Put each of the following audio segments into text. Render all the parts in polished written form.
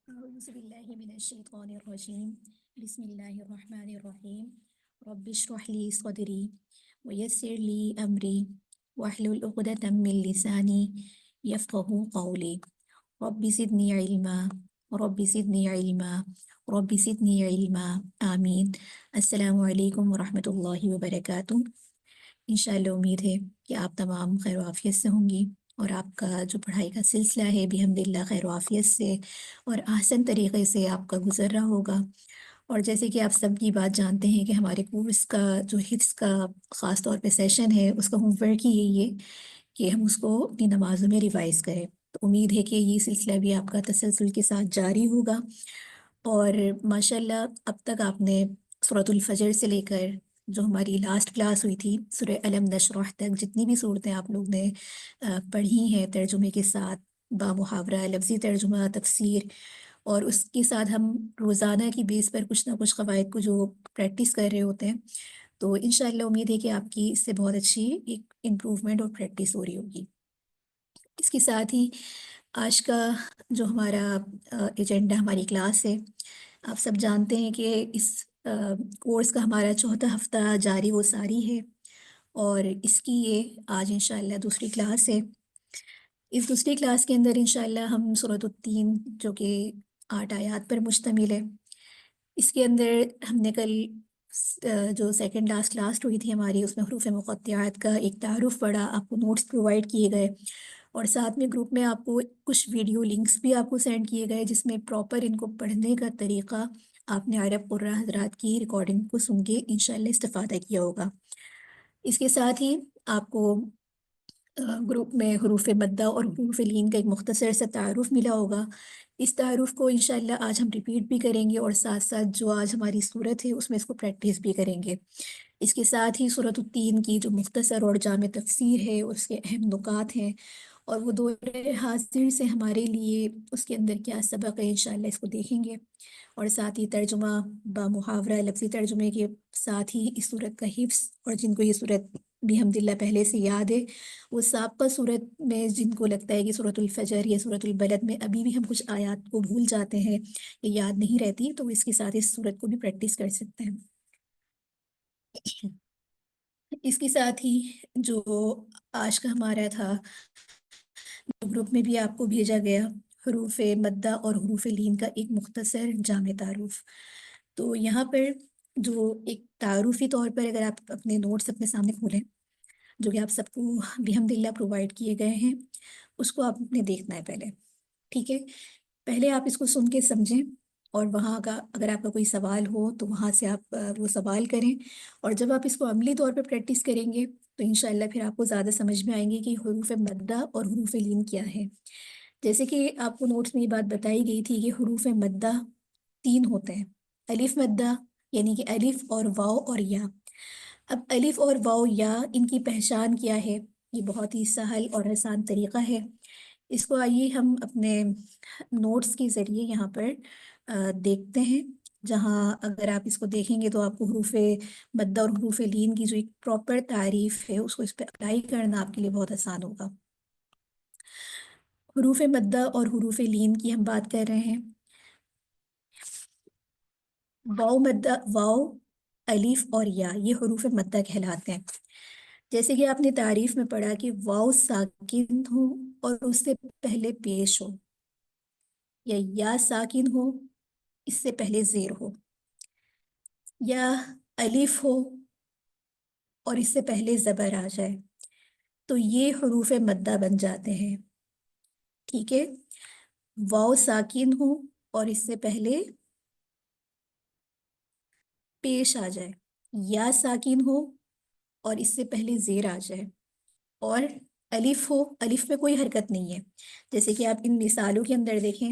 أعوذ بالله من الشيطان الرجيم. بسم الله الرحمن الرحيم. رب اشرح لي صدري ويسر لي أمري واحلل عقدة من لساني يفقه قولي. رب زدني علما رب زدني علما رب زدني علما آمين. السلام علیکم ورحمۃ اللہ وبرکاتہ. انشاءاللہ امید ہے کہ آپ تمام خیر و عافیت سے ہوں گی اور آپ کا جو پڑھائی کا سلسلہ ہے بحمداللہ خیر و عافیت سے اور احسن طریقے سے آپ کا گزر رہا ہوگا. اور جیسے کہ آپ سب کی بات جانتے ہیں کہ ہمارے کورس کا جو حفظ کا خاص طور پہ سیشن ہے اس کا ہوم ورک ہی یہی ہے کہ ہم اس کو اپنی نمازوں میں ریوائز کریں. تو امید ہے کہ یہ سلسلہ بھی آپ کا تسلسل کے ساتھ جاری ہوگا. اور ماشاءاللہ اب تک آپ نے سورۃ الفجر سے لے کر جو ہماری لاسٹ کلاس ہوئی تھی سورہ الم نشرح تک جتنی بھی صورتیں آپ لوگ نے پڑھی ہیں ترجمے کے ساتھ بامحاورہ لفظی ترجمہ تفسیر، اور اس کے ساتھ ہم روزانہ کی بیس پر کچھ نہ کچھ قواعد کو جو پریکٹس کر رہے ہوتے ہیں، تو انشاءاللہ امید ہے کہ آپ کی اس سے بہت اچھی ایک امپروومنٹ اور پریکٹس ہو رہی ہوگی. اس کے ساتھ ہی آج کا جو ہمارا ایجنڈا ہماری کلاس ہے، آپ سب جانتے ہیں کہ اس کورس کا ہمارا چوتھا ہفتہ جاری و ساری ہے اور اس کی یہ آج انشاءاللہ دوسری کلاس ہے. اس دوسری کلاس کے اندر انشاءاللہ ہم سورۃ التین جو کہ 8 آیات پر مشتمل ہے، اس کے اندر ہم نے کل جو سیکنڈ لاسٹ کلاس ہوئی تھی ہماری، اس میں حروف مقطعات کا ایک تعارف پڑا، آپ کو نوٹس پرووائڈ کیے گئے اور ساتھ میں گروپ میں آپ کو کچھ ویڈیو لنکس بھی آپ کو سینڈ کیے گئے جس میں پراپر ان کو پڑھنے کا طریقہ آپ نے عرب قرآ حضرات کی ریکارڈنگ کو سن کے انشاءاللہ استفادہ کیا ہوگا. اس کے ساتھ ہی آپ کو گروپ میں حروف مدہ اور حروف لین کا ایک مختصر سا تعارف ملا ہوگا. اس تعارف کو انشاءاللہ آج ہم ریپیٹ بھی کریں گے اور ساتھ ساتھ جو آج ہماری صورت ہے اس میں اس کو پریکٹس بھی کریں گے. اس کے ساتھ ہی سورۃ التین کی جو مختصر اور جامع تفسیر ہے اس کے اہم نکات ہیں اور وہ دور حاضر سے ہمارے لیے اس کے اندر کیا سبق ہے انشاءاللہ اس کو دیکھیں گے. اور ساتھ ہی ترجمہ بامحاورہ لفظی ترجمے کے ساتھ ہی اس صورت کا حفظ، اور جن کو یہ صورت بحمداللہ پہلے سے یاد ہے، وہ سابقہ صورت میں جن کو لگتا ہے کہ سورۃ الفجر یا سورۃ البلد میں ابھی بھی ہم کچھ آیات کو بھول جاتے ہیں یا یاد نہیں رہتی، تو اس کے ساتھ اس صورت کو بھی پریکٹس کر سکتے ہیں. اس کے ساتھ ہی جو آج کا ہمارا تھا گروپ میں بھی آپ کو بھیجا گیا حروف مدہ اور حروف لین کا ایک مختصر جامع تعارف. تو یہاں پر جو ایک تعارفی طور پر اگر آپ اپنے نوٹس اپنے سامنے کھولیں جو کہ آپ سب کو بحمداللہ پرووائڈ کیے گئے ہیں، اس کو آپ نے دیکھنا ہے پہلے. ٹھیک ہے، پہلے آپ اس کو سن کے سمجھیں اور وہاں کا اگر آپ کا کوئی سوال ہو تو وہاں سے آپ وہ سوال کریں، اور جب آپ اس کو عملی طور پہ پریکٹس کریں گے تو انشاءاللہ پھر آپ کو زیادہ سمجھ میں آئیں گے کہ حروف مدہ اور حروف لین کیا ہے. جیسے کہ آپ کو نوٹس میں یہ بات بتائی گئی تھی کہ حروف مدہ 3 ہوتے ہیں. الف مدہ یعنی کہ الف اور واو اور یا. اب الف اور واو یا ان کی پہچان کیا ہے؟ یہ بہت ہی سہل اور آسان طریقہ ہے. اس کو آئیے ہم اپنے نوٹس کے ذریعے یہاں پر دیکھتے ہیں، جہاں اگر آپ اس کو دیکھیں گے تو آپ کو حروف مدہ اور حروف لین کی جو ایک پراپر تعریف ہے اس کو اس پہ اپلائی کرنا آپ کے لیے بہت آسان ہوگا. حروف مدہ اور حروف لین کی ہم بات کر رہے ہیں. واو مدہ، واو، الف اور یا یہ حروف مدہ کہلاتے ہیں. جیسے کہ آپ نے تعریف میں پڑھا کہ واو ساکن ہو اور اس سے پہلے پیش ہو، یا ساکن ہو اس سے پہلے زیر ہو، یا الف ہو اور اس سے پہلے زبر آ جائے، تو یہ حروف مدہ بن جاتے ہیں. ٹھیک ہے، واو ساکن ہو اور اس سے پہلے پیش آ جائے، یا ساکن ہو اور اس سے پہلے زیر آ جائے، اور الف ہو، الف میں کوئی حرکت نہیں ہے. جیسے کہ آپ ان مثالوں کے اندر دیکھیں،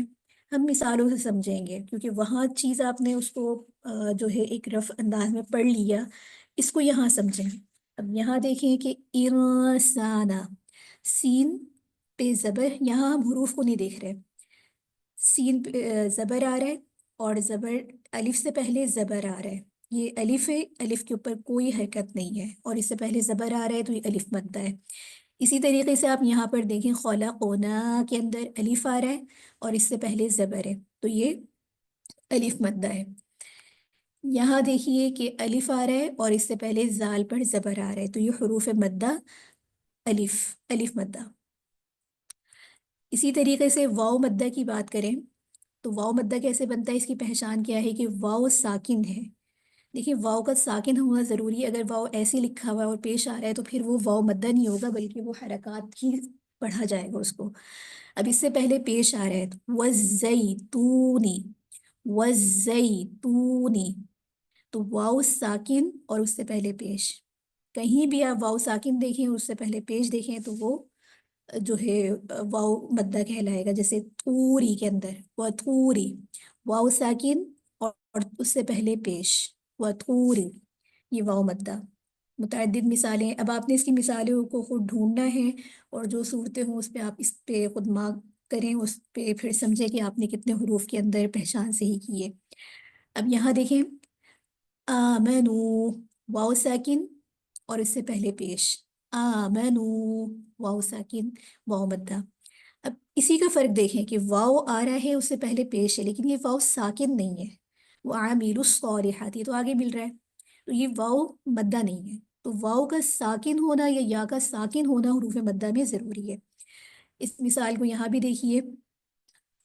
ہم مثالوں سے سمجھیں گے کیونکہ وہاں چیز آپ نے اس کو جو ہے ایک رف انداز میں پڑھ لیا، اس کو یہاں سمجھیں. اب یہاں دیکھیں کہ انسانہ، سین پہ زبر، یہاں ہم حروف کو نہیں دیکھ رہے، سین پہ زبر آ رہا ہے اور زبر الف سے پہلے زبر آ رہا ہے. یہ الف ہے، الف کے اوپر کوئی حرکت نہیں ہے اور اس سے پہلے زبر آ رہا ہے تو یہ الف مدہ ہے. اسی طریقے سے آپ یہاں پر دیکھیں خلقنا کے اندر الف آ رہا ہے اور اس سے پہلے زبر ہے، تو یہ الف مدہ ہے۔ یہاں دیکھیے کہ الف آ رہا ہے اور اس سے پہلے زال پر زبر آ رہا ہے، تو یہ حروف مدہ الف، الف مدہ۔ اسی طریقے سے واؤ مدہ کی بات کریں تو واؤ مدہ کیسے بنتا ہے، اس کی پہچان کیا ہے کہ واؤ ساکن ہے۔ دیکھیے واؤ کا ساکن ہونا ضروری ہے، اگر واؤ ایسے لکھا ہوا ہے اور پیش آ رہا ہے تو پھر وہ واؤ مدہ نہیں ہوگا بلکہ وہ حرکات ہی پڑھا جائے گا اس کو۔ اب اس سے پہلے پیش آ رہا ہے تو وَالزَّيْتُونِ، وَالزَّيْتُونِ، تو واؤ ساکن اور اس سے پہلے پیش، کہیں بھی آپ واؤ ساکن دیکھیں اس سے پہلے پیش دیکھیں تو وہ جو ہے واؤ مدہ کہلائے گا، جیسے توری کے اندر وَتُوری، واؤ ساکن اور اس سے پہلے پیش وَتُوری، یہ واؤ مدہ۔ متعدد مثالیں، اب آپ نے اس کی مثالوں کو خود ڈھونڈنا ہے اور جو صورتیں ہوں اس پہ آپ اس پہ خود مارک کریں، اس پہ پھر سمجھیں کہ آپ نے کتنے حروف کے اندر پہچان صحیح کی ہے۔ اب یہاں دیکھیں آمنو، واؤ ساکن اور اس سے پہلے پیش آمنو، واؤ ساکن واؤ مدہ۔ اب اسی کا فرق دیکھیں کہ واؤ آ رہا ہے اس سے پہلے پیش ہے لیکن یہ واؤ ساکن نہیں ہے، وہ عامل الصالحات یہ تو آگے مل رہا ہے، تو یہ واؤ مدہ نہیں ہے، تو واؤ کا ساکن ہونا یا کا ساکن ہونا حروف مدہ میں ضروری ہے۔ اس مثال کو یہاں بھی دیکھیے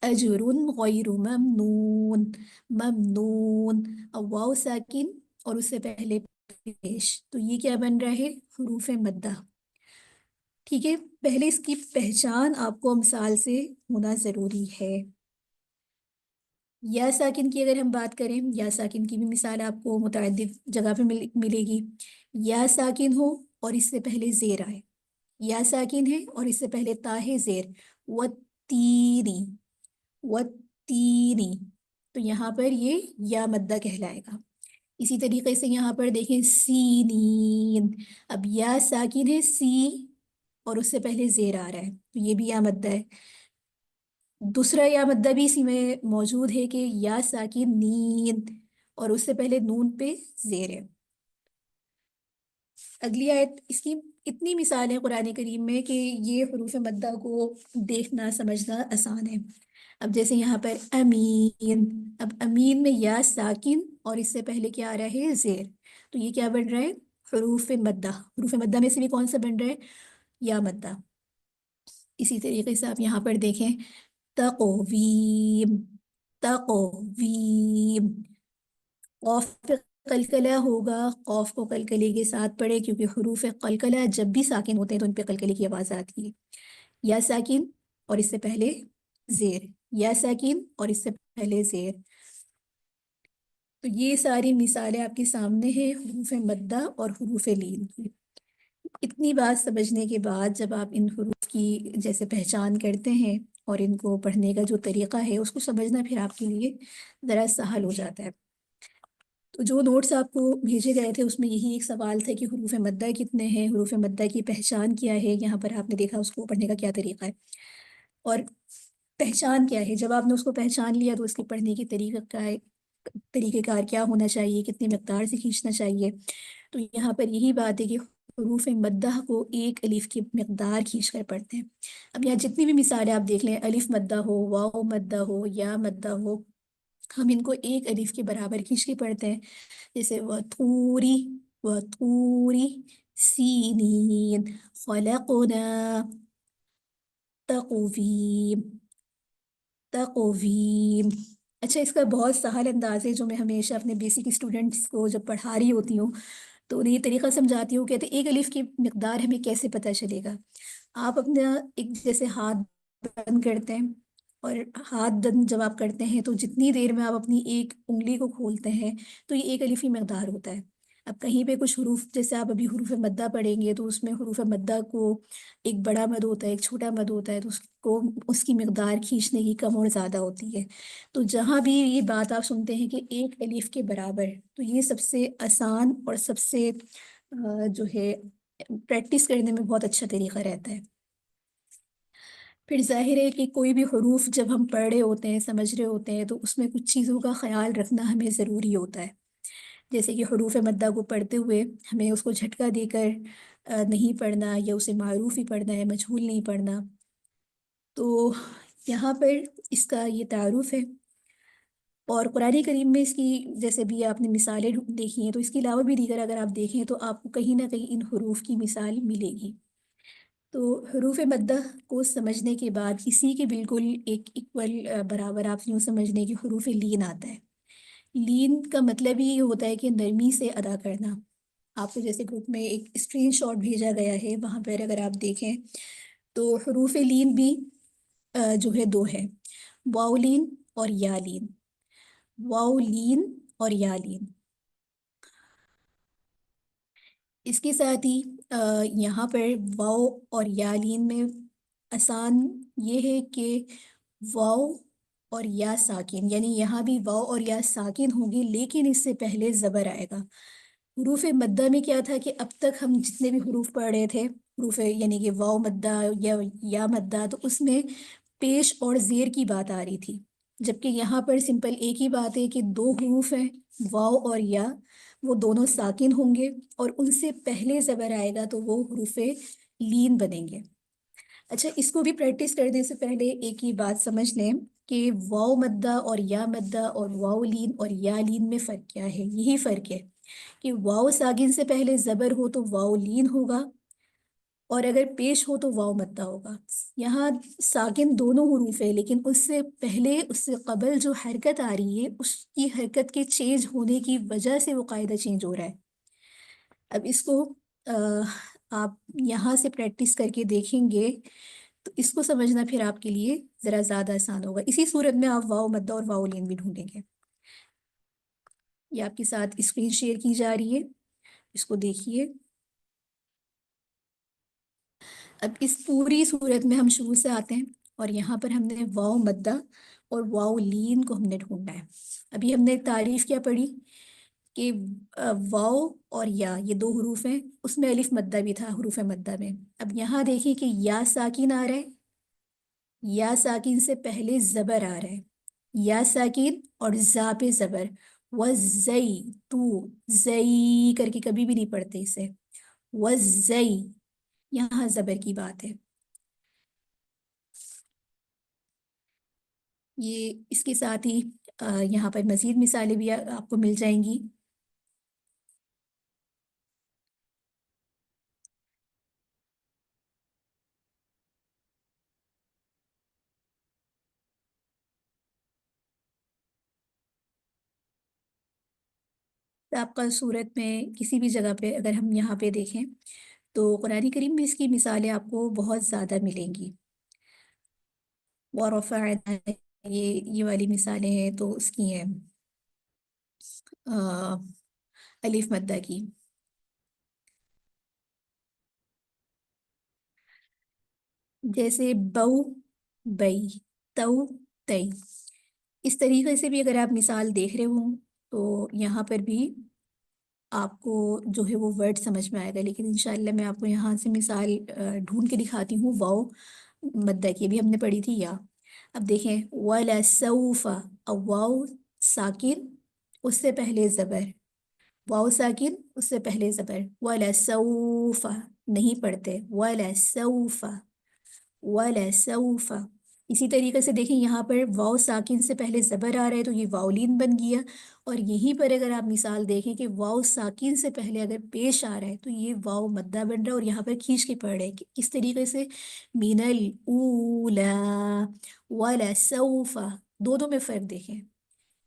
اجر غیر ممنون، ممنون، اب واؤ ساکن اور اس سے پہلے پیش، تو یہ کیا بن رہا ہے حروف مدہ۔ ٹھیک ہے، پہلے اس کی پہچان آپ کو مثال سے ہونا ضروری ہے۔ یا ساکن کی اگر ہم بات کریں، یا ساکن کی بھی مثال آپ کو متعدد جگہ پہ ملے گی۔ یا ساکن ہو اور اس سے پہلے زیر آئے، یا ساکن ہے اور اس سے پہلے تا ہے زیر، والتینی، والتینی، تو یہاں پر یہ یا مدہ کہلائے گا۔ اسی طریقے سے یہاں پر دیکھیں سینین، اب یا ساکن ہے سی اور اس سے پہلے زیر آ رہا ہے تو یہ بھی یا مدہ ہے۔ دوسرا یا مدہ بھی اسی میں موجود ہے کہ یا ساکن نین اور اس سے پہلے نون پہ زیر ہے۔ اگلی آیت، اس کی اتنی مثال ہے قرآن کریم میں کہ یہ حروف مدہ کو دیکھنا سمجھنا آسان ہے۔ اب جیسے یہاں پر امین، اب امین میں یا ساکن اور اس سے پہلے کیا آ رہا ہے زیر، تو یہ کیا بن رہا ہے حروف مدہ، حروف مدہ میں سے بھی کون سا بن رہا ہے یا مدہ۔ اسی طریقے سے آپ یہاں پر دیکھیں تقویم، تقویم، قوف پہ قلقلہ ہوگا، قوف کو قلقلے کے ساتھ پڑھے کیونکہ حروف قلقلہ جب بھی ساکن ہوتے ہیں تو ان پہ قلقلے کی آواز آتی ہے۔ یا ساکن اور اس سے پہلے زیر، یا ساکن اور اس سے پہلے زیر، تو یہ ساری مثالیں آپ کے سامنے ہیں حروف مدہ اور حروف لین کی۔ اتنی بات سمجھنے کے بعد جب آپ ان حروف کی جیسے پہچان کرتے ہیں اور ان کو پڑھنے کا جو طریقہ ہے اس کو سمجھنا پھر آپ کے لیے ذرا سہل ہو جاتا ہے۔ تو جو نوٹس آپ کو بھیجے گئے تھے اس میں یہی ایک سوال تھا کہ حروف مدہ کتنے ہیں، حروف مدہ کی پہچان کیا ہے، یہاں پر آپ نے دیکھا اس کو پڑھنے کا کیا طریقہ ہے اور پہچان کیا ہے۔ جب آپ نے اس کو پہچان لیا تو اس کے پڑھنے کی طریقہ کار کیا ہونا چاہیے، کتنی مقدار سے کھینچنا چاہیے۔ تو یہاں پر یہی بات ہے کہ حروف مدہ کو ایک الف کی مقدار کھینچ کر پڑھتے ہیں۔ اب یہاں جتنی بھی مثالیں آپ دیکھ لیں، الف مدہ ہو، واو مدہ ہو، یا مدہ ہو، ہم ان کو ایک الف کے برابر کھینچ کے پڑھتے ہیں، جیسے وَطُورِ، وَطُورِ سِینِین، خَلَقْنَا، تَقْوِیمْ، تقویم۔ اچھا، اس کا بہت سہل انداز ہے جو میں ہمیشہ اپنے بیسک اسٹوڈنٹس کو جب پڑھا رہی ہوتی ہوں تو انہیں یہ طریقہ سمجھاتی ہوں، کہتے ہیں ایک الف کی مقدار ہمیں کیسے پتہ چلے گا۔ آپ اپنا ایک جیسے ہاتھ بند کرتے ہیں اور ہاتھ بند جب آپ کرتے ہیں تو جتنی دیر میں آپ اپنی ایک انگلی کو کھولتے ہیں تو یہ ایک الف ہی مقدار ہوتا ہے۔ اب کہیں پہ کچھ حروف، جیسے آپ ابھی حروف مدہ پڑھیں گے تو اس میں حروف مدہ کو ایک بڑا مد ہوتا ہے، ایک چھوٹا مد ہوتا ہے، تو اس کو اس کی مقدار کھینچنے کی کم اور زیادہ ہوتی ہے۔ تو جہاں بھی یہ بات آپ سنتے ہیں کہ ایک الف کے برابر، تو یہ سب سے آسان اور سب سے جو ہے پریکٹس کرنے میں بہت اچھا طریقہ رہتا ہے۔ پھر ظاہر ہے کہ کوئی بھی حروف جب ہم پڑھ رہے ہوتے ہیں، سمجھ رہے ہوتے ہیں، تو اس میں کچھ چیزوں کا خیال رکھنا ہمیں ضروری ہوتا ہے۔ جیسے کہ حروف مدہ کو پڑھتے ہوئے ہمیں اس کو جھٹکا دے کر نہیں پڑھنا، یا اسے معروف ہی پڑھنا ہے، مجہول نہیں پڑھنا۔ تو یہاں پر اس کا یہ تعارف ہے۔ اور قرآن کریم میں اس کی جیسے بھی آپ نے مثالیں دیکھی ہیں، تو اس کے علاوہ بھی دیگر اگر آپ دیکھیں تو آپ کو کہیں نہ کہیں ان حروف کی مثال ملے گی۔ تو حروف مدہ کو سمجھنے کے بعد اسی کے بالکل ایک ایکول برابر آپ یوں سمجھنے کہ حروف لین آتا ہے۔ لین کا مطلب ہی یہ ہوتا ہے کہ نرمی سے ادا کرنا۔ آپ کو جیسے گروپ میں ایک اسکرین شاٹ بھیجا گیا ہے، وہاں پر اگر آپ دیکھیں تو حروف لین بھی جو ہے دو ہے، واو لین اور یا لین۔ واو لین اور یا لین۔ اس کے ساتھ ہی یہاں پر واو اور یا لین میں آسان یہ ہے کہ واو اور یا ساکن، یعنی یہاں بھی واو اور یا ساکن ہوں گی، لیکن اس سے پہلے زبر آئے گا۔ حروف مدہ میں کیا تھا کہ اب تک ہم جتنے بھی حروف پڑھ رہے تھے، حروف یعنی کہ واو مدہ یا مدہ، تو اس میں پیش اور زیر کی بات آ رہی تھی، جبکہ یہاں پر سمپل ایک ہی بات ہے کہ دو حروف ہیں واو اور یا، وہ دونوں ساکن ہوں گے اور ان سے پہلے زبر آئے گا تو وہ حروف لین بنیں گے۔ اچھا، اس کو بھی پریکٹس کرنے سے پہلے ایک ہی بات سمجھ لیں کہ واو مدہ اور یا مدہ اور واو لین اور یا لین میں فرق کیا ہے۔ یہی فرق ہے کہ واو ساکن سے پہلے زبر ہو تو واو لین ہوگا، اور اگر پیش ہو تو واو مدہ ہوگا۔ یہاں ساکن دونوں حروف ہے، لیکن اس سے پہلے اس سے قبل جو حرکت آ رہی ہے، اس کی حرکت کے چینج ہونے کی وجہ سے وہ قاعدہ چینج ہو رہا ہے۔ اب اس کو آپ یہاں سے پریکٹس کر کے دیکھیں گے تو اس کو سمجھنا پھر آپ کے لیے ذرا زیادہ آسان ہوگا۔ اسی صورت میں آپ واو مدہ اور واو لین بھی ڈھونڈیں گے۔ یہ آپ کے ساتھ اسکرین شیئر کی جا رہی ہے، اس کو دیکھیے۔ اب اس پوری صورت میں ہم شروع سے آتے ہیں، اور یہاں پر ہم نے واو مدہ اور واو لین کو ہم نے ڈھونڈنا ہے۔ ابھی ہم نے تعریف کیا پڑھی کہ واو اور یا یہ دو حروف ہیں، اس میں الف مدہ بھی تھا حروف مدہ میں۔ اب یہاں دیکھیں کہ یا ساکن آ رہا ہے، یا ساکن سے پہلے زبر آ رہا ہے، یا ساکن اور زا پہ زبر، وزئی تو زئی کر کے کبھی بھی نہیں پڑھتے اسے، وزئی، یہاں زبر کی بات ہے۔ یہ اس کے ساتھ ہی یہاں پر مزید مثالیں بھی آپ کو مل جائیں گی۔ سابقہ صورت میں کسی بھی جگہ پہ اگر ہم یہاں پہ دیکھیں تو قرآن کریم میں اس کی مثالیں آپ کو بہت زیادہ ملیں گی۔ وَرَفَعْنَا، یہ والی مثالیں ہیں تو اس کی ہیں الف مدہ کی۔ جیسے بو بئی، تو تئی، اس طریقے سے بھی اگر آپ مثال دیکھ رہے ہوں تو یہاں پر بھی آپ کو جو ہے وہ ورڈ سمجھ میں آئے گا، لیکن انشاءاللہ میں آپ کو یہاں سے مثال ڈھونڈ کے دکھاتی ہوں۔ واو مدہ کی بھی ہم نے پڑھی تھی یا، اب دیکھیں وَلَسَوْفَ، اب واو ساکن اس سے پہلے زبر، واو ساکن اس سے پہلے زبر، وَلَسَوْفَ نہیں پڑھتے، وَلَسَوْفَ وَلَسَوْفَ۔ اسی طریقے سے دیکھیں یہاں پر واو ساکن سے پہلے زبر آ رہا ہے تو یہ واو لین بن گیا، اور یہیں پر اگر آپ مثال دیکھیں کہ واو ساکن سے پہلے اگر پیش آ رہا ہے تو یہ واو مدہ بن رہا ہے، اور یہاں پر کھینچ کے پڑھ رہے ہیں کس طریقے سے، من الاولی ولسوف، دونوں میں فرق دیکھیں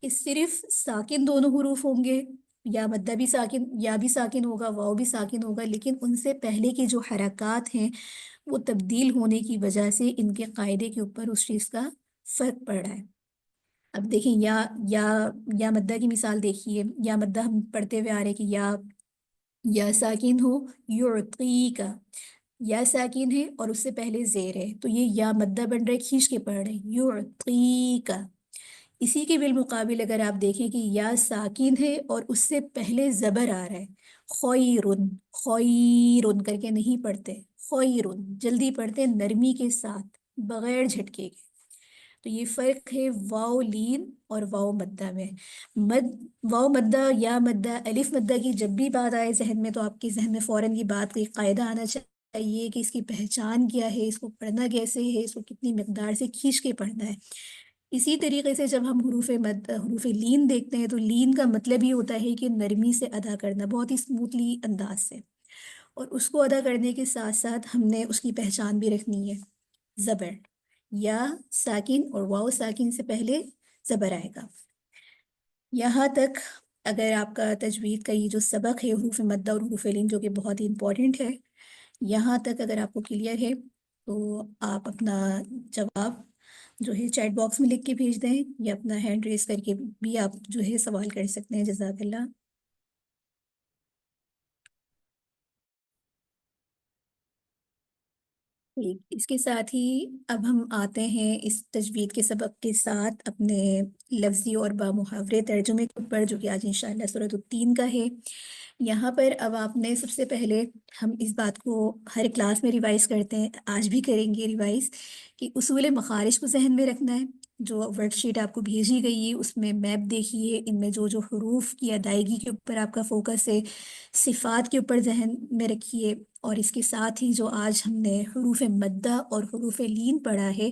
کہ صرف ساکن دونوں حروف ہوں گے، یا مدہ بھی ساکن، یا بھی ساکن ہوگا، واو بھی ساکن ہوگا، لیکن ان سے پہلے کی جو حرکات ہیں وہ تبدیل ہونے کی وجہ سے ان کے قاعدے کے اوپر اس چیز کا فرق پڑ رہا ہے۔ اب دیکھیں یا مدہ کی مثال دیکھیے، یا مدہ ہم پڑھتے ہوئے آ رہے کہ یا ساکن ہو، یعطی کا، یا ساکن ہے اور اس سے پہلے زیر ہے تو یہ یا مدہ بن رہا ہے، کھینچ کے پڑھ رہے ہیں، یعطی کا۔ اسی کے بالمقابل اگر آپ دیکھیں کہ یا ساکن ہے اور اس سے پہلے زبر آ رہا ہے، خیرن، خیرن کر کے نہیں پڑھتے، خیرن جلدی پڑھتے نرمی کے ساتھ بغیر جھٹکے کے، تو یہ فرق ہے واو لین اور واو مدہ میں. مد واو مدہ یا مدہ الف مدہ کی جب بھی بات آئے ذہن میں تو آپ کے ذہن میں فوراً یہ بات کا ایک قاعدہ آنا چاہیے کہ اس کی پہچان کیا ہے، اس کو پڑھنا کیسے ہے، اس کو کتنی مقدار سے کھینچ کے پڑھنا ہے. اسی طریقے سے جب ہم حروف لین دیکھتے ہیں تو لین کا مطلب یہ ہوتا ہے کہ نرمی سے ادا کرنا، بہت ہی اسموتھلی انداز سے. اور اس کو ادا کرنے کے ساتھ ساتھ ہم نے اس کی پہچان بھی رکھنی ہے. زبر یا ساکن اور واو ساکن سے پہلے زبر آئے گا. یہاں تک اگر آپ کا تجوید کا یہ جو سبق ہے حروف مدہ اور حروف لین جو کہ بہت ہی امپورٹنٹ ہے، یہاں تک اگر آپ کو کلیئر ہے تو آپ اپنا جواب جو ہے چیٹ باکس میں لکھ کے بھیج دیں یا اپنا ہینڈ ریز کر کے بھی آپ جو ہے سوال کر سکتے ہیں. جزاک اللہ. ٹھیک، اس کے ساتھ ہی اب ہم آتے ہیں اس تجوید کے سبق کے ساتھ اپنے لفظی اور بامحاورے ترجمے کے اوپر، جو کہ آج انشاءاللہ سورۃ التین کا ہے. یہاں پر اب آپ نے سب سے پہلے، ہم اس بات کو ہر کلاس میں ریوائز کرتے ہیں، آج بھی کریں گے ریوائز، کہ اصول مخارج کو ذہن میں رکھنا ہے. جو ورک شیٹ آپ کو بھیجی گئی ہے اس میں میپ دیکھیے، ان میں جو جو حروف کی ادائیگی کے اوپر آپ کا فوکس ہے، صفات کے اوپر ذہن میں رکھیے. اور اس کے ساتھ ہی جو آج ہم نے حروف مدہ اور حروف لین پڑھا ہے،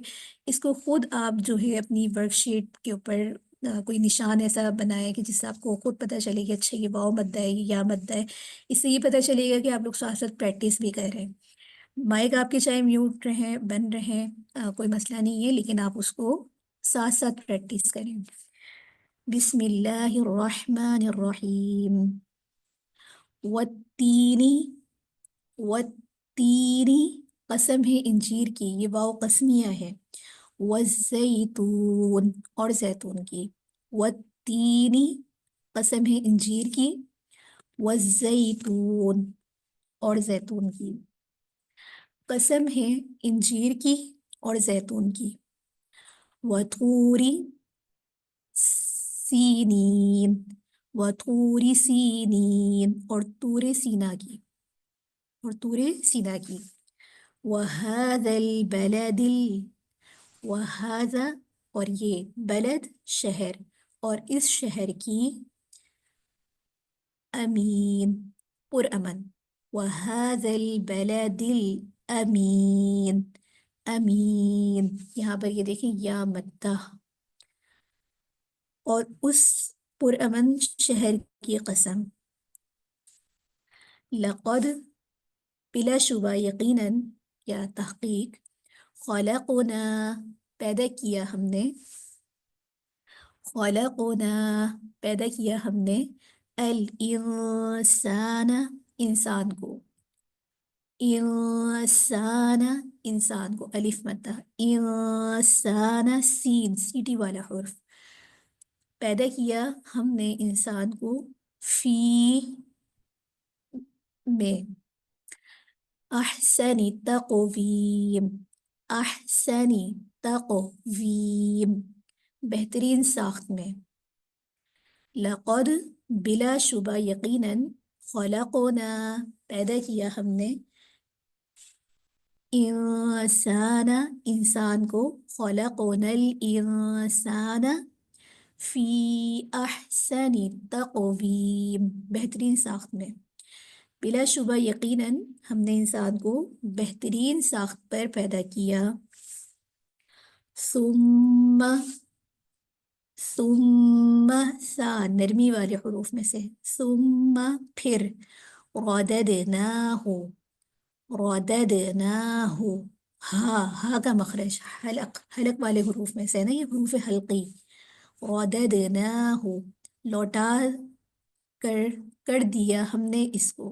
اس کو خود آپ جو ہے اپنی ورک شیٹ کے اوپر کوئی نشان ایسا بنائے کہ جس سے آپ کو خود پتہ چلے کہ اچھا یہ واو مدہ ہے، یہ یا مدہ ہے. اس سے یہ پتہ چلے گا کہ آپ لوگ ساتھ ساتھ پریکٹس بھی کر رہے ہیں. مائک آپ کے چاہے میوٹ رہیں بند رہیں، کوئی مسئلہ نہیں ہے، لیکن آپ اس کو ساتھ ساتھ پریکٹس کریں. بسم اللہ الرحمن الرحیم. والتینی، والتینی قسم ہے انجیر کی، یہ واو قسمیہ ہے. والزیتون اور زیتون کی. والتینی قسم ہے انجیر کی. والزیتون اور زیتون کی. قسم ہے انجیر کی اور زیتون کی. وطوری سینین، وطوری سینین اور طور سینا کی، اور طور سینا کی. وَهَذَا الْبَلَدِ وَهَذَا اور یہ بلد شہر، اور اس شہر کی امین پر امن. وَهَذَا الْبَلَدِ الْأَمِين، امین یہاں پر یہ دیکھیں یا مدہ، اور اس پر امن شہر کی قسم. لقد بلا شبہ یقیناً یا تحقیق، خلقنا پیدا کیا ہم نے، خلقنا پیدا کیا ہم نے، الانسان انسان کو، انسان انسان کو الف مدہ، انسان سین سیٹی والا حرف. پیدا کیا ہم نے انسان کو فی میں، احسنی تقویم، احسنی تقویم بہترین ساخت میں. لقد بلا شبہ یقیناً، خلقنا پیدا کیا ہم نے، انسان انسان کو، خلقنا الانسان فی احسن تقویم بہترین ساخت میں. بلا شبہ یقیناً ہم نے انسان کو بہترین ساخت پر پیدا کیا. ثم، ثم سا نرمی والے حروف میں سے، ثم پھر، رددناہ، رددناہ ہا کا مخرج حلق، حلق والے حروف میں سے نا، یہ حروف حلقی. رددناہ لوٹا کر، کر دیا ہم نے اس کو،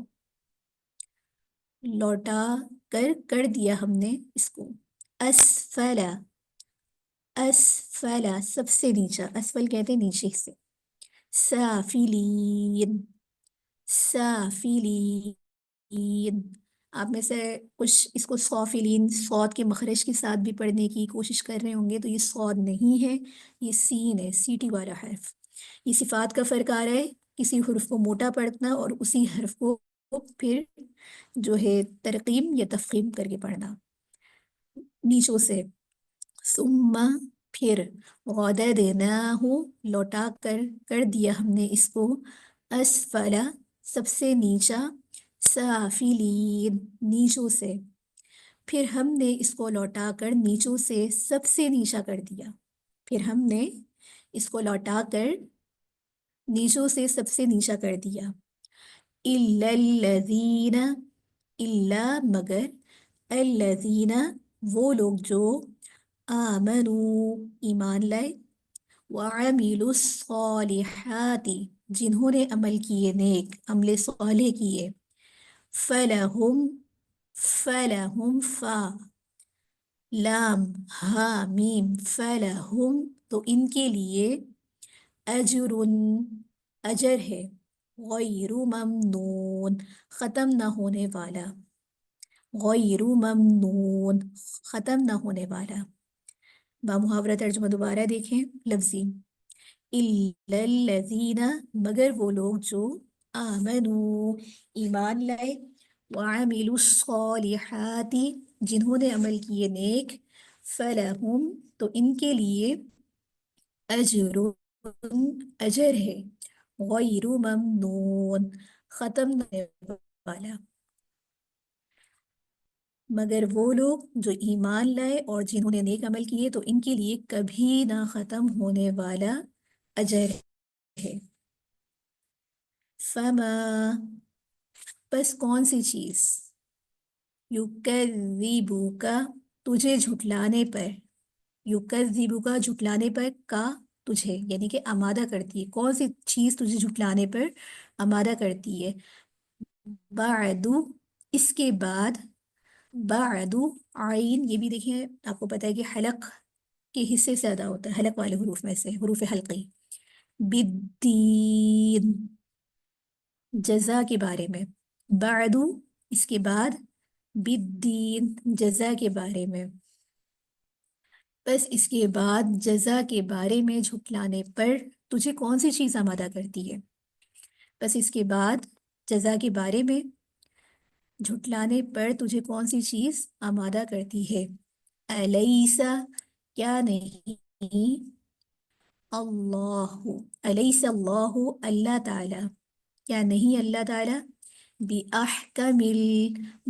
لوٹا کر کر دیا ہم نے اس کو. اسفل، اسفل سب سے نیچا، اسفل کہتے ہیں نیچے سے. سافلین، سافلین آپ میں سے کچھ اس کو صافلین صاد کے مخرج کے ساتھ بھی پڑھنے کی کوشش کر رہے ہوں گے، تو یہ صاد نہیں ہے، یہ سین ہے، سیٹی والا حرف. یہ صفات کا فرق آ رہا ہے، کسی حرف کو موٹا پڑھنا اور اسی حرف کو پھر جو ہے ترقیم یا تفخیم کر کے پڑھنا نیچوں سے. ثم پھر غددناہو لوٹا کر دیا ہم نے اس کو اسفل سب سے نیچا سافلین نیچوں سے، پھر ہم نے اس کو لوٹا کر نیچوں سے سب سے نیچا کر دیا، پھر ہم نے اس کو لوٹا کر نیچوں سے سب سے نیچا کر دیا۔ الا الذین، الا مگر، الذین وہ لوگ جو آمنوا ایمان لائے، وعملوا الصالحات جنہوں نے عمل کیے نیک، عمل صالح کیے، فلہم، فلہم فا لام ہا میم فلہم تو ان کے لیے اجر، اجر ہے، غیر ممنون ختم نہ ہونے والا، غیر ممنون ختم نہ ہونے والا۔ بامحاورہ ترجمہ دوبارہ دیکھیں لفظی، الا الذین مگر وہ لوگ جو آمنوا ایمان لائے، وعملوا الصالحات جنہوں نے عمل کیے نیک، فلہم تو ان کے لیے اجر، اجر ہے، غیر ممنون ختم نہ ہونے والا۔ مگر وہ لوگ جو ایمان لائے اور جنہوں نے نیک عمل کیے تو ان کے لیے کبھی نہ ختم ہونے والا اجر ہے۔ فما بس کون سی چیز، یکذبوک تجھے جھٹلانے پر، یکذبوک جھٹلانے پر کا تجھے یعنی کہ آمادہ کرتی ہے، کون سی چیز تجھے جھٹلانے پر آمادہ کرتی ہے، بعد اس کے بعد، بعد عین یہ بھی دیکھیں آپ کو پتہ ہے کہ حلق کے حصے سے ادا ہوتا ہے، حلق والے حروف میں سے، حروف حلقی، بالدین جزا کے بارے میں، بعد اس کے بعد، بالدین جزا کے بارے میں، بس اس کے بعد جزا کے بارے میں جھٹلانے پر تجھے کون سی چیز آمادہ کرتی ہے، بس اس کے بعد جزا کے بارے میں جھٹلانے پر تجھے کون سی چیز آمادہ کرتی ہے، الیسا کیا نہیں، اللہ الیس اللہ اللہ تعالی کیا نہیں اللہ تعالی بِأَحْكَمِ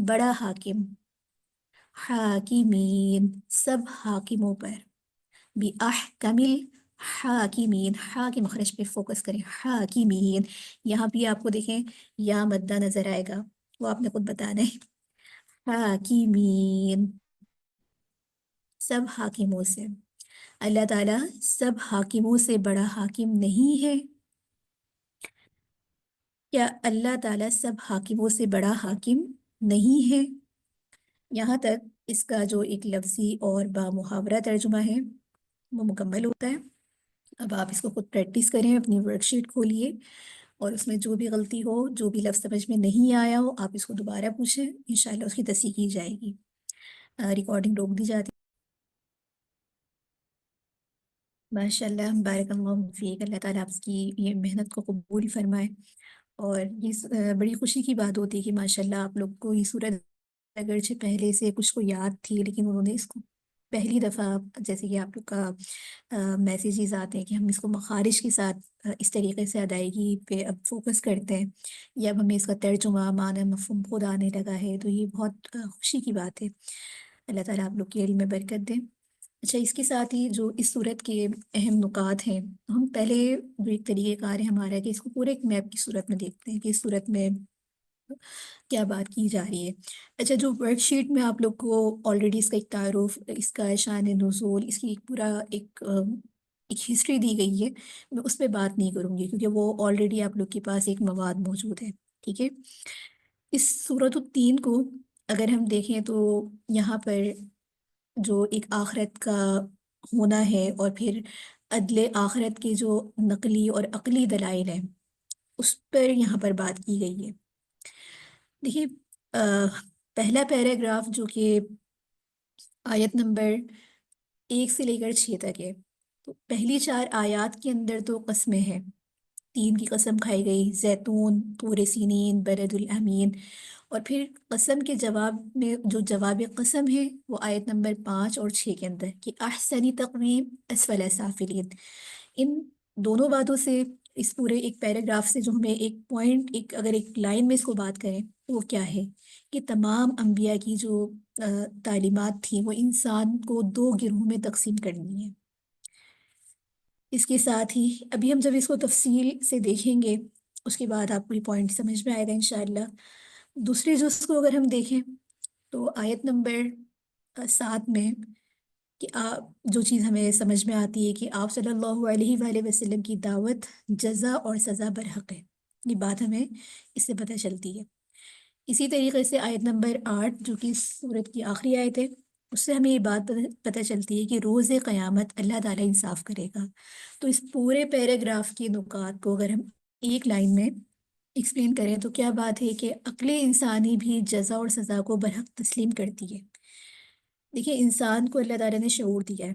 بڑا حاکم، حاکمین سب حاکموں پر، بِأَحْكَمِ الحاکمین ہا کے مخرج پہ فوکس کریں، حاکمین یہاں بھی آپ کو دیکھیں یا مدہ نظر آئے گا، وہ آپ نے خود بتانا ہے، حاکمین سب حاکموں سے، اللہ تعالیٰ سب حاکموں سے بڑا حاکم نہیں ہے، کیا اللہ تعالیٰ سب حاکموں سے بڑا حاکم نہیں ہے؟ یہاں تک اس کا جو ایک لفظی اور بامحاورہ ترجمہ ہے وہ مکمل ہوتا ہے۔ اب آپ اس کو خود پریکٹس کریں، اپنی ورک شیٹ کھولیے اور اس میں جو بھی غلطی ہو، جو بھی لفظ سمجھ میں نہیں آیا ہو، آپ اس کو دوبارہ پوچھیں، انشاءاللہ اس کی تصحیح کی جائے گی۔ ریکارڈنگ روک دی جاتی ہے۔ ماشاءاللہ بارک اللہ فیک، اللہ تعالیٰ آپ کی یہ محنت کو قبول فرمائے، اور یہ بڑی خوشی کی بات ہوتی ہے کہ ماشاءاللہ آپ لوگ کو یہ صورت اگرچہ پہلے سے کچھ کو یاد تھی، لیکن انہوں نے اس کو پہلی دفعہ، جیسے کہ آپ لوگ کا میسیجز آتے ہیں کہ ہم اس کو مخارج کے ساتھ اس طریقے سے ادائیگی پہ اب فوکس کرتے ہیں، یا اب ہمیں اس کا ترجمہ معنی مفہوم خود آنے لگا ہے، تو یہ بہت خوشی کی بات ہے۔ اللہ تعالیٰ آپ لوگ کے علم میں برکت دیں۔ اچھا، اس کے ساتھ ہی جو اس صورت کے اہم نکات ہیں، ہم پہلے جو ایک طریقہ کار ہے ہمارا کہ اس کو پورے ایک میپ کی صورت میں دیکھتے ہیں کہ اس صورت میں کیا بات کی جا رہی ہے۔ اچھا، جو ورک شیٹ میں آپ لوگ کو آلریڈی اس کا ایک تعارف، اس کا شان نزول، اس کی ایک پورا ایک ہسٹری دی گئی ہے، میں اس پہ بات نہیں کروں گی کیونکہ وہ آلریڈی آپ لوگ کے پاس ایک مواد موجود ہے، ٹھیک ہے۔ اس سورۃ التین کو اگر ہم دیکھیں تو یہاں پر جو ایک آخرت کا ہونا ہے اور پھر عدل آخرت کے جو نقلی اور عقلی دلائل ہیں اس پر یہاں پر بات کی گئی ہے۔ دیکھیے پہلا پیراگراف جو کہ آیت نمبر 1 سے لے کر 6 تک ہے، تو پہلی 4 آیات کے اندر تو قسمیں ہیں، تین کی قسم کھائی گئی، زیتون، طور سینین، بلد الامین۔ اور پھر قسم کے جواب میں جو جواب قسم ہے وہ آیت نمبر 5 اور 6 کے اندر کہ احسنی تقویم اسفل سافلین۔ ان دونوں باتوں سے، اس پورے ایک پیراگراف سے جو ہمیں ایک پوائنٹ، ایک اگر ایک لائن میں اس کو بات کریں تو وہ کیا ہے کہ تمام انبیاء کی جو تعلیمات تھیں وہ انسان کو دو گروہوں میں تقسیم کرنی ہے۔ اس کے ساتھ ہی ابھی ہم جب اس کو تفصیل سے دیکھیں گے اس کے بعد آپ کو یہ پوائنٹ سمجھ میں آئے گا انشاءاللہ۔ دوسرے جز کو اگر ہم دیکھیں تو آیت نمبر 7 میں کہ جو چیز ہمیں سمجھ میں آتی ہے کہ آپ صلی اللہ علیہ وآلہ وسلم کی دعوت جزا اور سزا برحق ہے، یہ بات ہمیں اس سے پتہ چلتی ہے۔ اسی طریقے سے آیت نمبر 8 جو کہ اس سورت کی آخری آیت ہے، اس سے ہمیں یہ بات پتہ چلتی ہے کہ روز قیامت اللہ تعالیٰ انصاف کرے گا۔ تو اس پورے پیراگراف کے نکات کو اگر ہم ایک لائن میں ایکسپلین کریں تو کیا بات ہے کہ عقل انسانی بھی جزا اور سزا کو برحق تسلیم کرتی ہے۔ دیکھیں، انسان کو اللہ تعالیٰ نے شعور دیا ہے۔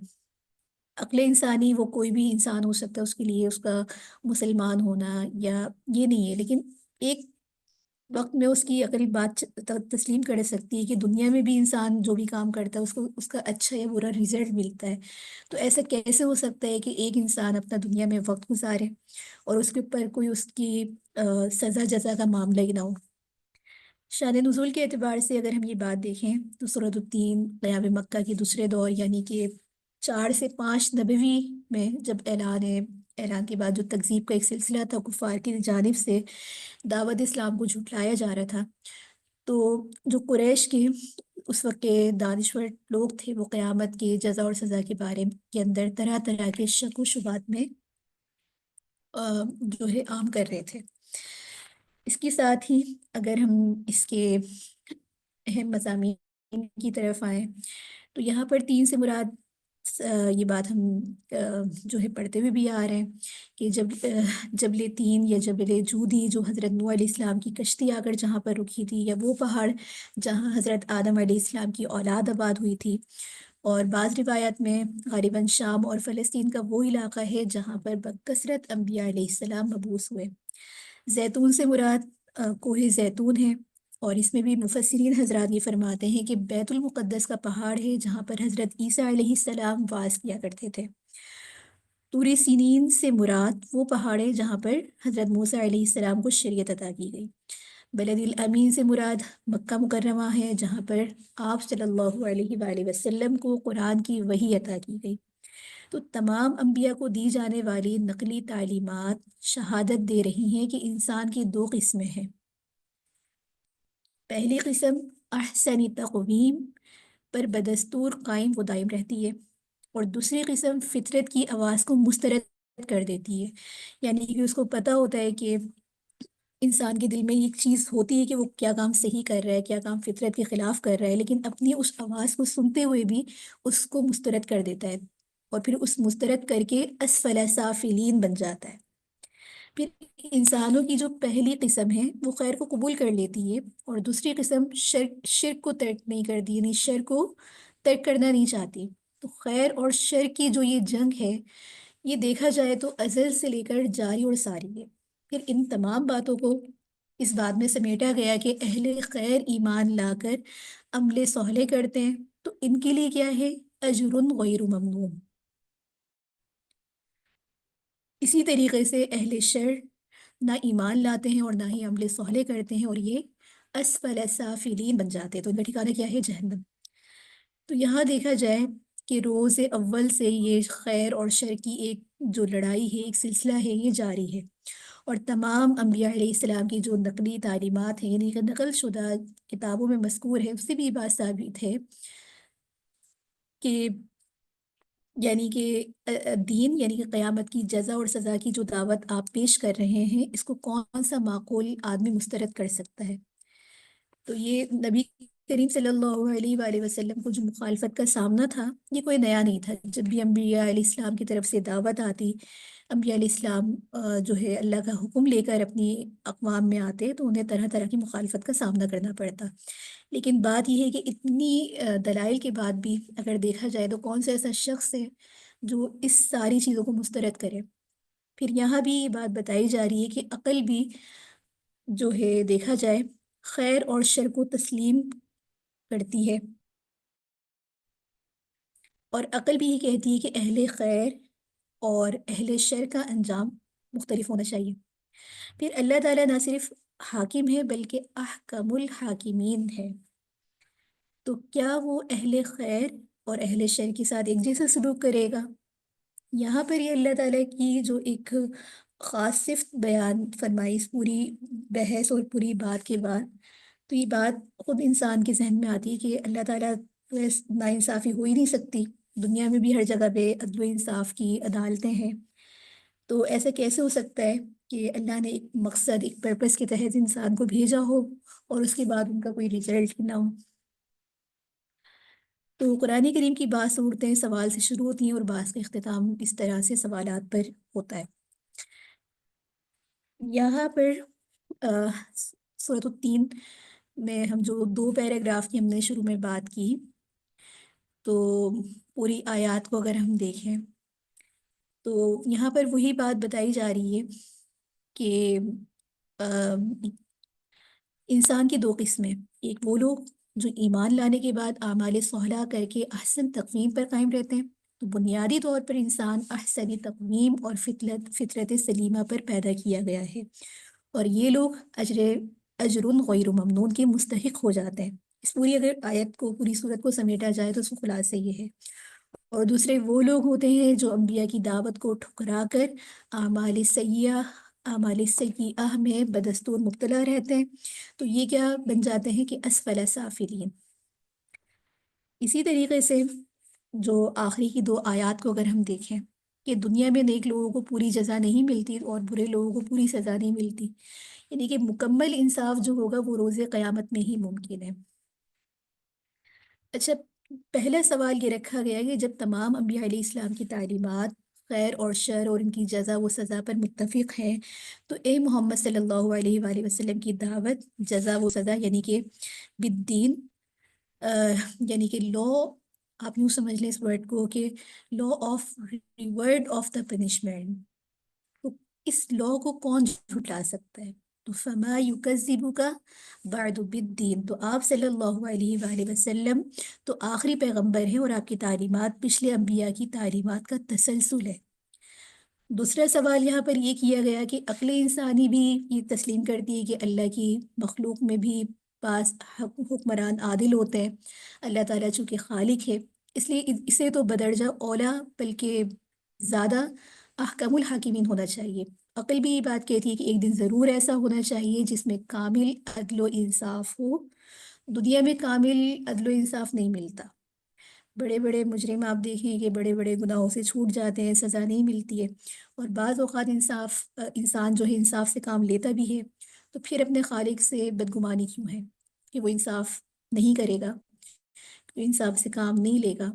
عقل انسانی وہ کوئی بھی انسان ہو سکتا ہے، اس کے لیے اس کا مسلمان ہونا یا یہ نہیں ہے، لیکن ایک وقت میں اس کی عقل بات تسلیم کر سکتی ہے کہ دنیا میں بھی انسان جو بھی کام کرتا ہے اس کو اس کا اچھا یا برا رزلٹ ملتا ہے۔ تو ایسا کیسے ہو سکتا ہے کہ ایک انسان اپنا دنیا میں وقت گزارے اور اس کے اوپر کوئی اس کی سزا جزا کا معاملہ ہی نہ ہو۔ شان نزول کے اعتبار سے اگر ہم یہ بات دیکھیں تو سورۃ التین قیام مکہ کے دوسرے دور یعنی کہ 4 سے 5 نبوی میں جب اعلان کے بعد جو تکذیب کا ایک سلسلہ تھا کفار کی جانب سے دعوت اسلام کو جھٹلایا جا رہا تھا، تو جو قریش کے اس وقت کے دانشور لوگ تھے وہ قیامت کے جزا اور سزا کے بارے کے اندر طرح طرح کے شک و شبہات میں جو ہے عام کر رہے تھے۔ اس کے ساتھ ہی اگر ہم اس کے اہم مضامین کی طرف آئیں تو یہاں پر 3 سے مراد یہ بات ہم جو ہے پڑھتے ہوئے بھی آ رہے ہیں کہ جبل تین یا جبل جودی جو حضرت نوح علیہ السلام کی کشتی آ کر جہاں پر رکی تھی، یا وہ پہاڑ جہاں حضرت آدم علیہ السلام کی اولاد آباد ہوئی تھی، اور بعض روایات میں غالباً شام اور فلسطین کا وہ علاقہ ہے جہاں پر بکثرت انبیاء علیہ السلام مبعوث ہوئے۔ زیتون سے مراد کوہ زیتون ہے، اور اس میں بھی مفسرین حضرات یہ فرماتے ہیں کہ بیت المقدس کا پہاڑ ہے جہاں پر حضرت عیسیٰ علیہ السلام واس کیا کرتے تھے۔ طور سینین سے مراد وہ پہاڑ ہے جہاں پر حضرت موسیٰ علیہ السلام کو شریعت عطا کی گئی۔ بلد الامین سے مراد مکہ مکرمہ ہے جہاں پر آپ صلی اللہ علیہ وآلہ وسلم کو قرآن کی وحی عطا کی گئی۔ تو تمام انبیاء کو دی جانے والی نقلی تعلیمات شہادت دے رہی ہیں کہ انسان کی 2 قسمیں ہیں۔ پہلی قسم احسنی تقویم پر بدستور قائم و دائم رہتی ہے، اور دوسری قسم فطرت کی آواز کو مسترد کر دیتی ہے، یعنی کہ اس کو پتہ ہوتا ہے کہ انسان کے دل میں ایک چیز ہوتی ہے کہ وہ کیا کام صحیح کر رہا ہے، کیا کام فطرت کے خلاف کر رہا ہے، لیکن اپنی اس آواز کو سنتے ہوئے بھی اس کو مسترد کر دیتا ہے، اور پھر اس مسترد کر کے اسفل سافلین بن جاتا ہے۔ پھر انسانوں کی جو پہلی قسم ہے وہ خیر کو قبول کر لیتی ہے، اور دوسری قسم شرک کو ترک نہیں کرتی، یعنی شر کو ترک کرنا نہیں چاہتی۔ تو خیر اور شر کی جو یہ جنگ ہے یہ دیکھا جائے تو ازل سے لے کر جاری اور ساری ہے۔ پھر ان تمام باتوں کو اس بات میں سمیٹا گیا کہ اہل خیر ایمان لا کر عمل صالح کرتے ہیں تو ان کے لیے کیا ہے؟ اجر غیر ممنون۔ اسی طریقے سے اہل شر نہ ایمان لاتے ہیں اور نہ ہی عمل صالح کرتے ہیں، اور یہ اسفل سافلین بن جاتے ہیں، تو ان کا ٹھکانہ کیا ہے؟ جہنم۔ تو یہاں دیکھا جائے کہ روز اول سے یہ خیر اور شر کی ایک جو لڑائی ہے، ایک سلسلہ ہے، یہ جاری ہے، اور تمام انبیاء علیہ السلام کی جو نقلی تعلیمات ہیں، یعنی کہ نقل شدہ کتابوں میں مذکور ہے، اس سے بھی یہ بات ثابت ہے کہ یعنی کہ دین یعنی کہ قیامت کی جزا اور سزا کی جو دعوت آپ پیش کر رہے ہیں اس کو کون سا معقول آدمی مسترد کر سکتا ہے؟ تو یہ نبی کریم صلی اللہ علیہ وآلہ وسلم کو جو مخالفت کا سامنا تھا یہ کوئی نیا نہیں تھا۔ جب بھی انبیاء علیہ السلام کی طرف سے دعوت آتی، انبیاء علیہ السلام جو ہے اللہ کا حکم لے کر اپنی اقوام میں آتے تو انہیں طرح طرح کی مخالفت کا سامنا کرنا پڑتا، لیکن بات یہ ہے کہ اتنی دلائل کے بعد بھی اگر دیکھا جائے تو کون سا ایسا شخص ہے جو اس ساری چیزوں کو مسترد کرے؟ پھر یہاں بھی یہ بات بتائی جا رہی ہے کہ عقل بھی جو ہے دیکھا جائے خیر اور شر کو تسلیم کرتی ہے، اور عقل بھی یہ کہتی ہے کہ اہل خیر اور اہل شر کا انجام مختلف ہونا چاہیے۔ پھر اللہ تعالیٰ نہ صرف حاکم ہے بلکہ احکم الحاکمین ہے، تو کیا وہ اہل خیر اور اہل شر کے ساتھ ایک جیسا سلوک کرے گا؟ یہاں پر یہ اللہ تعالیٰ کی جو ایک خاص صفت بیان فرمائی اس پوری بحث اور پوری بات کے بعد، تو یہ بات خود انسان کے ذہن میں آتی ہے کہ اللہ تعالیٰ تو ناانصافی ہو ہی نہیں سکتی، دنیا میں بھی ہر جگہ پہ عدل و انصاف کی عدالتیں ہیں، تو ایسا کیسے ہو سکتا ہے کہ اللہ نے ایک مقصد ایک پرپس کے تحت انسان کو بھیجا ہو اور اس کے بعد ان کا کوئی ریزلٹ نہ ہو؟ تو قرآن کریم کی بعض صورتیں سوال سے شروع ہوتی ہیں اور بعض کا اختتام اس طرح سے سوالات پر ہوتا ہے۔ یہاں پر سورۃ التین میں ہم جو 2 پیراگراف کی ہم نے شروع میں بات کی، تو پوری آیات کو اگر ہم دیکھیں تو یہاں پر وہی بات بتائی جا رہی ہے کہ انسان کی 2 قسمیں، ایک وہ لوگ جو ایمان لانے کے بعد اعمال صالحہ کر کے احسن تقویم پر قائم رہتے ہیں، تو بنیادی طور پر انسان احسن تقویم اور فطرت سلیمہ پر پیدا کیا گیا ہے، اور یہ لوگ اجر غیر ممنون کے مستحق ہو جاتے ہیں۔ اس پوری اگر آیت کو پوری صورت کو سمیٹا جائے تو اس کا خلاصہ یہ ہے۔ اور دوسرے وہ لوگ ہوتے ہیں جو انبیاء کی دعوت کو ٹھکرا کر اعمال سیئہ میں بدستور مبتلا رہتے ہیں، تو یہ کیا بن جاتے ہیں کہ اسفل سافلین۔ اسی طریقے سے جو آخری کی 2 آیات کو اگر ہم دیکھیں کہ دنیا میں نیک لوگوں کو پوری جزا نہیں ملتی اور برے لوگوں کو پوری سزا نہیں ملتی، یعنی کہ مکمل انصاف جو ہوگا وہ روز قیامت میں ہی ممکن ہے۔ اچھا، پہلا سوال یہ رکھا گیا کہ جب تمام انبیاء علیہ السلام کی تعلیمات خیر اور شر اور ان کی جزا و سزا پر متفق ہیں، تو اے محمد صلی اللہ علیہ وآلہ وسلم کی دعوت جزا و سزا یعنی کہ بالدین، یعنی کہ لا، آپ یوں سمجھ لیں اس ورڈ کو کہ law of reward of the punishment, تو اس لا کو کون جھٹلا سکتا ہے؟ تو فما یکذبک بعد بالدین، تو آپ صلی اللہ علیہ وآلہ وسلم تو آخری پیغمبر ہیں اور آپ کی تعلیمات پچھلے انبیاء کی تعلیمات کا تسلسل ہے۔ دوسرا سوال یہاں پر یہ کیا گیا کہ عقل انسانی بھی یہ تسلیم کرتی ہے کہ اللہ کی مخلوق میں بھی بعض حکمران عادل ہوتے ہیں، اللہ تعالیٰ چونکہ خالق ہے اس لیے اسے تو بدرجہ اولا بلکہ زیادہ احکم الحاکمین ہونا چاہیے۔ عقل بھی یہ بات کہتی ہے کہ ایک دن ضرور ایسا ہونا چاہیے جس میں کامل عدل و انصاف ہو، دنیا میں کامل عدل و انصاف نہیں ملتا، بڑے بڑے مجرم آپ دیکھیں کہ بڑے بڑے گناہوں سے چھوٹ جاتے ہیں، سزا نہیں ملتی ہے، اور بعض اوقات انسان جو ہے انصاف سے کام لیتا بھی ہے، تو پھر اپنے خالق سے بدگمانی کیوں ہے کہ وہ انصاف نہیں کرے گا، وہ انصاف سے کام نہیں لے گا؟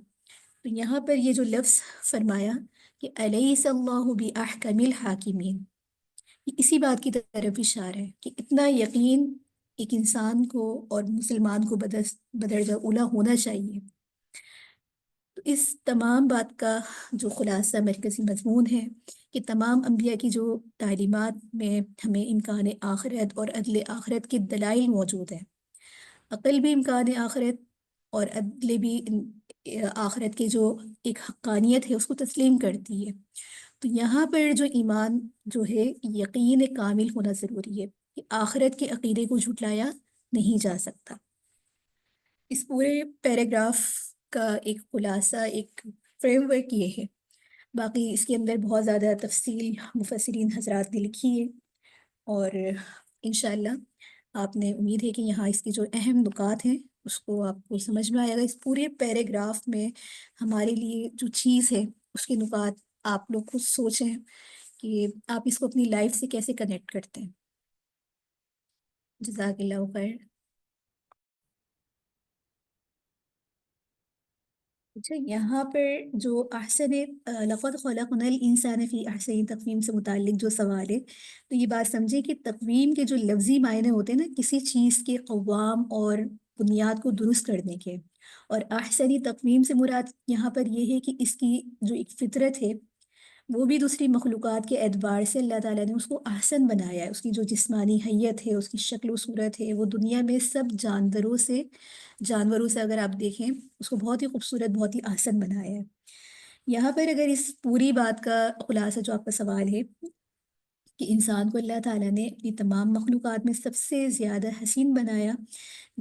تو یہاں پر یہ جو لفظ فرمایا کہ الیس اللہ باحکم الحاکمین، یہ اسی بات کی طرف اشارہ ہے کہ اتنا یقین ایک انسان کو اور مسلمان کو بدرجہ اولا ہونا چاہیے۔ تو اس تمام بات کا جو خلاصہ مرکزی مضمون ہے کہ تمام انبیاء کی جو تعلیمات میں ہمیں امکان آخرت اور عدل آخرت کے دلائل موجود ہیں، عقل بھی امکان آخرت اور عدل بھی آخرت کے جو ایک حقانیت ہے اس کو تسلیم کرتی ہے۔ تو یہاں پر جو ایمان جو ہے یقین کامل ہونا ضروری ہے کہ آخرت کے عقیدے کو جھٹلایا نہیں جا سکتا۔ اس پورے پیراگراف کا ایک خلاصہ ایک فریم ورک یہ ہے، باقی اس کے اندر بہت زیادہ تفصیل مفسرین حضرات نے لکھی ہے، اور انشاءاللہ آپ نے امید ہے کہ یہاں اس کے جو اہم نکات ہیں اس کو آپ کو سمجھ میں آئے گا۔ اس پورے پیراگراف میں ہمارے لیے جو چیز ہے اس کے نکات آپ لوگ خود سوچیں کہ آپ اس کو اپنی لائف سے کیسے کنیکٹ کرتے ہیں۔ جزاک اللہ خیر۔ اچھا، یہاں پر جو احسن لقد خلقنا الانسان فی احسن تقویم سے متعلق جو سوال ہے، تو یہ بات سمجھیں کہ تقویم کے جو لفظی معنی ہوتے ہیں نا کسی چیز کے قوام اور بنیاد کو درست کرنے کے، اور احسنی تقویم سے مراد یہاں پر یہ ہے کہ اس کی جو ایک فطرت ہے وہ بھی دوسری مخلوقات کے اعتبار سے اللہ تعالیٰ نے اس کو احسن بنایا ہے. اس کی جو جسمانی حیت ہے، اس کی شکل و صورت ہے، وہ دنیا میں سب جانوروں سے اگر آپ دیکھیں اس کو بہت ہی خوبصورت، بہت ہی احسن بنایا ہے. یہاں پر اگر اس پوری بات کا خلاصہ جو آپ کا سوال ہے کہ انسان کو اللہ تعالیٰ نے اپنی تمام مخلوقات میں سب سے زیادہ حسین بنایا،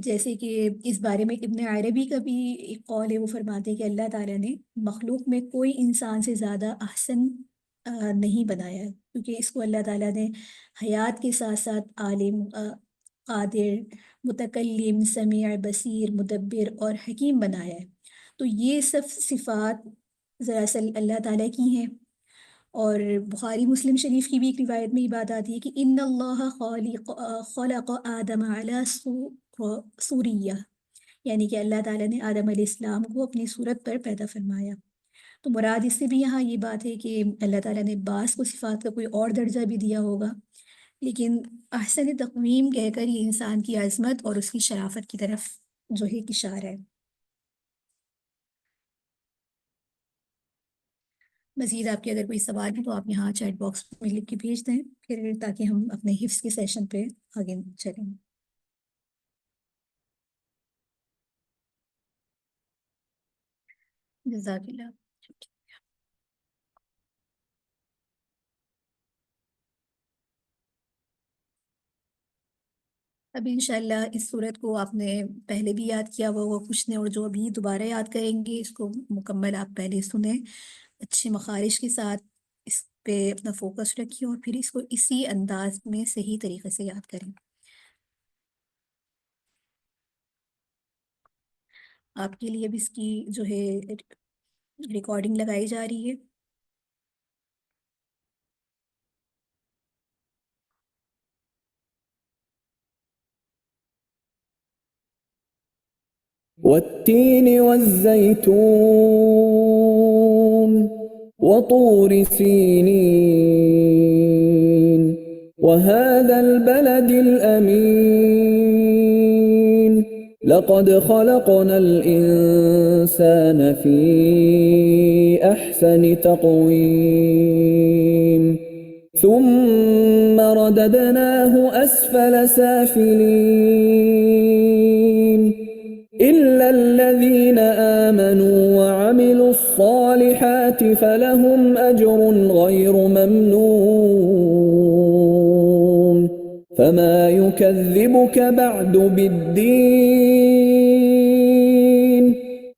جیسے کہ اس بارے میں ابن عربی کا بھی ایک قول ہے. وہ فرماتے ہیں کہ اللہ تعالیٰ نے مخلوق میں کوئی انسان سے زیادہ احسن نہیں بنایا ہے، کیونکہ اس کو اللہ تعالیٰ نے حیات کے ساتھ ساتھ عالم، قادر، متکلم، سمیع، بصیر، مدبر اور حکیم بنایا ہے. تو یہ سب صفات دراصل اللہ تعالیٰ کی ہیں. اور بخاری مسلم شریف کی بھی ایک روایت میں یہ بات آتی ہے کہ ان اللہ خلق آدم علی سوریہ، یعنی کہ اللہ تعالیٰ نے آدم علیہ السلام کو اپنی صورت پر پیدا فرمایا. تو مراد اس سے بھی یہاں یہ بات ہے کہ اللہ تعالیٰ نے بعض کو صفات کا کوئی اور درجہ بھی دیا ہوگا، لیکن احسن تقویم کہہ کر یہ انسان کی عظمت اور اس کی شرافت کی طرف جو ہے اشارہ ہے. مزید آپ کے اگر کوئی سوال ہے تو آپ یہاں چیٹ باکس میں لکھ کے بھیج دیں، پھر تاکہ ہم اپنے حفظ کے سیشن پہ آگے چلیں. جزاک اللہ. اب انشاءاللہ اس صورت کو آپ نے پہلے بھی یاد کیا ہوا ہوگا کچھ نے، اور جو ابھی دوبارہ یاد کریں گے اس کو مکمل آپ پہلے سنیں اچھے مخارج کے ساتھ، اس پہ اپنا فوکس رکھیے اور پھر اس کو اسی انداز میں صحیح طریقے سے یاد کریں. آپ کے لیے اب اس کی جو ہے ریکارڈنگ لگائی جا رہی ہے. والتين والزيتون وطور سينين وهذا البلد الأمين لقد خلقنا الإنسان في أحسن تقويم ثم رددناه أسفل سافلين إلا الذين آمنوا وعملوا الصالحات فلهم أجر غير ممنون فما يكذبك بعد بالدين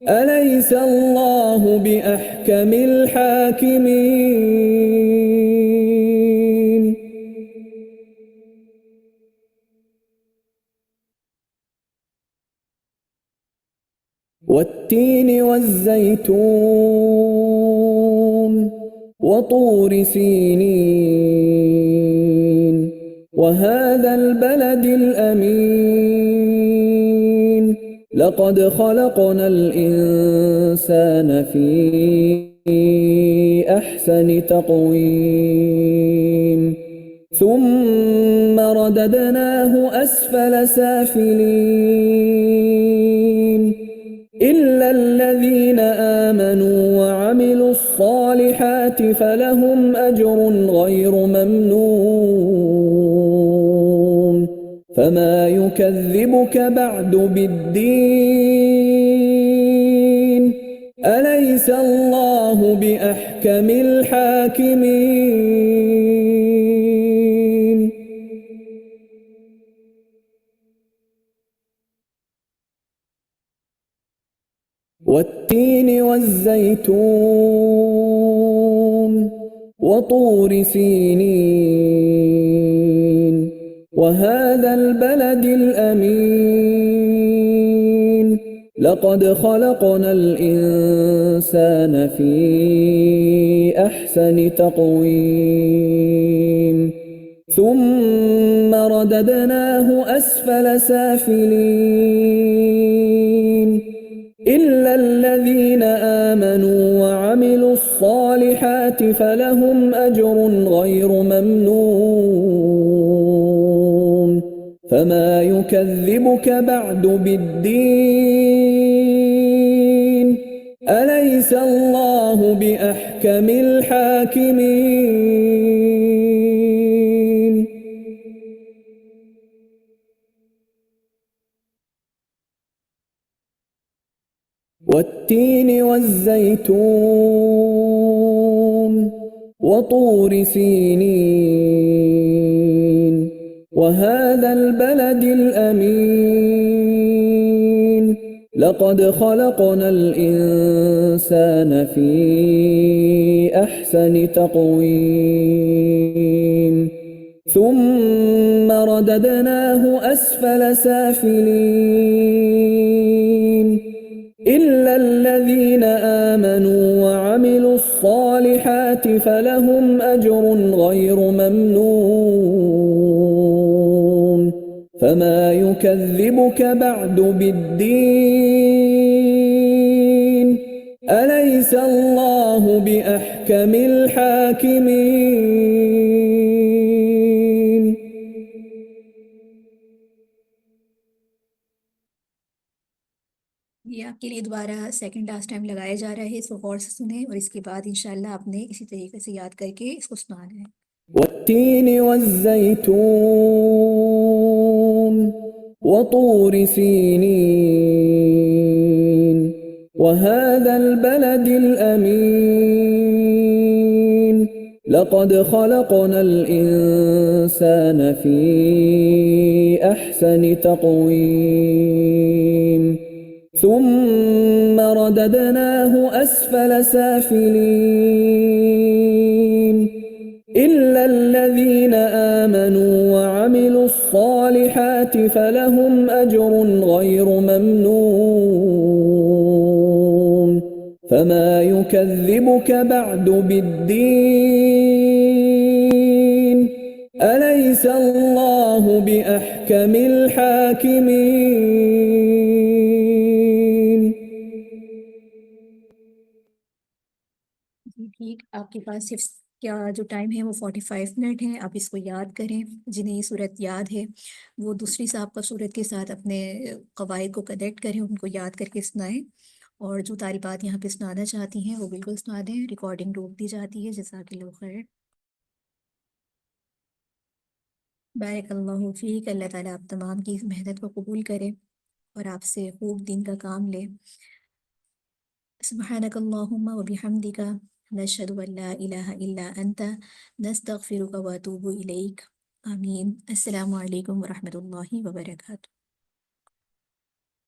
أليس الله بأحكم الحاكمين. والتين والزيتون وطور سينين وهذا البلد الأمين لقد خلقنا الإنسان في أحسن تقويم ثم رددناه أسفل سافلين إلا الذين آمنوا وعملوا الصالحات فلهم أجر غير ممنون فما يكذبك بعد بالدين أليس الله بأحكم الحاكمين. والتين والزيتون وطور سينين وهذا البلد الأمين لقد خلقنا الإنسان في أحسن تقويم ثم رددناه أسفل سافلين إلا الذين آمنوا وعملوا الصالحات فلهم أجر غير ممنون فما يكذبك بعد بالدين أليس الله بأحكم الحاكمين والتين والزيتون وطور سينين وهذا البلد الأمين لقد خلقنا الإنسان في أحسن تقويم ثم رددناه أسفل سافلين إلا الذين آمنوا وعملوا الصالحات فلهم أجر غير ممنون فما يكذبك بعد بالدين أليس الله بأحكم الحاكمين یہ آپ کے لیے دوبارہ سیکنڈ لاسٹ ٹائم لگایا جا رہا ہے، اس کو غور سے سنیں اور اس کے بعد انشاءاللہ آپ نے اسی طریقے سے یاد کر کے اس کو سنانا ہے۔ والتين والزيتون وطور سينين وهذا البلد الأمين لقد خلقنا الإنسان في أحسن تقويم ثم رددناه أسفل سافلين إلا الذين آمنوا وعملوا الصالحات فلهم أجر غير ممنون فما يكذبك بعد بالدين أليس الله بأحكم الحاكمين جی ٹھیک، آپ کے پاس صرف کیا جو ٹائم ہے وہ 45 منٹ ہیں، آپ اس کو یاد کریں۔ جنہیں یہ صورت یاد ہے وہ دوسری سابقہ صورت کے ساتھ اپنے قواعد کو کنیکٹ کریں، ان کو یاد کر کے سنائیں، اور جو طالبات یہاں پہ سنانا چاہتی ہیں وہ بالکل سنا دیں، ریکارڈنگ روک دی جاتی ہے۔ جزاک اللہ خیر۔ بارک اللہ فیک، اللہ تعالیٰ آپ تمام کی اس محنت کو قبول کرے اور آپ سے خوب دین کا کام لے۔ سبحانک اللہم و بحمدک نشہد ان لا الہ الا انت نستغفرک و اتوب الیک۔ آمین۔ السلام علیکم ورحمۃ اللہ وبرکاتہ۔